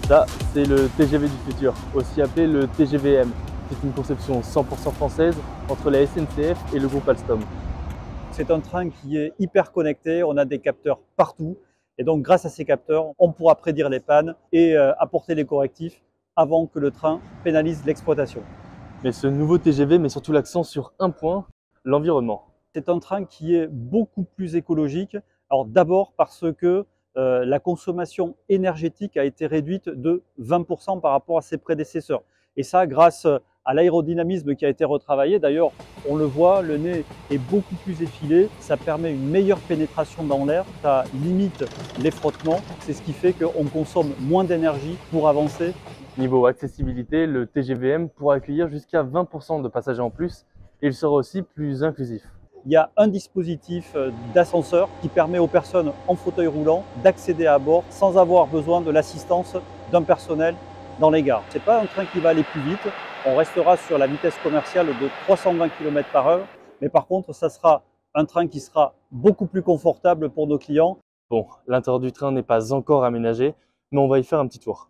Ça, c'est le TGV du futur, aussi appelé le TGVM. C'est une conception 100% française entre la SNCF et le groupe Alstom. C'est un train qui est hyper connecté, on a des capteurs partout. Et donc, grâce à ces capteurs, on pourra prédire les pannes et apporter les correctifs avant que le train pénalise l'exploitation. Mais ce nouveau TGV met surtout l'accent sur un point, l'environnement. C'est un train qui est beaucoup plus écologique. Alors d'abord parce que la consommation énergétique a été réduite de 20% par rapport à ses prédécesseurs. Et ça grâce à l'aérodynamisme qui a été retravaillé. D'ailleurs, on le voit, le nez est beaucoup plus effilé. Ça permet une meilleure pénétration dans l'air. Ça limite les frottements. C'est ce qui fait qu'on consomme moins d'énergie pour avancer. Niveau accessibilité, le TGVM pourra accueillir jusqu'à 20% de passagers en plus et il sera aussi plus inclusif. Il y a un dispositif d'ascenseur qui permet aux personnes en fauteuil roulant d'accéder à bord sans avoir besoin de l'assistance d'un personnel dans les gares. Ce n'est pas un train qui va aller plus vite, on restera sur la vitesse commerciale de 320 km/h, mais par contre, ça sera un train qui sera beaucoup plus confortable pour nos clients. Bon, l'intérieur du train n'est pas encore aménagé, mais on va y faire un petit tour.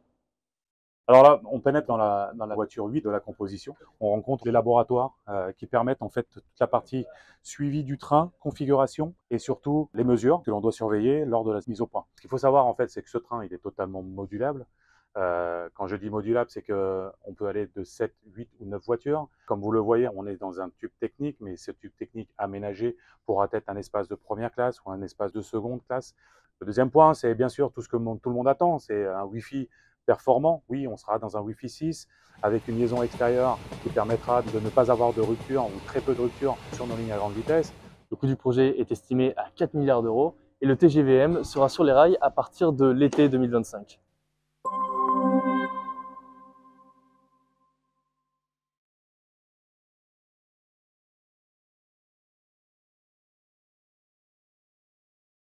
Alors là, on pénètre dans la voiture 8 de la composition. On rencontre les laboratoires qui permettent en fait toute la partie suivi du train, configuration et surtout les mesures que l'on doit surveiller lors de la mise au point. Ce qu'il faut savoir en fait, c'est que ce train, il est totalement modulable. Quand je dis modulable, c'est qu'on peut aller de 7, 8 ou 9 voitures. Comme vous le voyez, on est dans un tube technique, mais ce tube technique aménagé pourra être un espace de première classe ou un espace de seconde classe. Le deuxième point, c'est bien sûr tout ce que tout le monde attend, c'est un Wi-Fi performant. Oui, on sera dans un Wi-Fi 6 avec une liaison extérieure qui permettra de ne pas avoir de rupture ou très peu de rupture sur nos lignes à grande vitesse. Le coût du projet est estimé à 4 milliards d'euros et le TGVM sera sur les rails à partir de l'été 2025.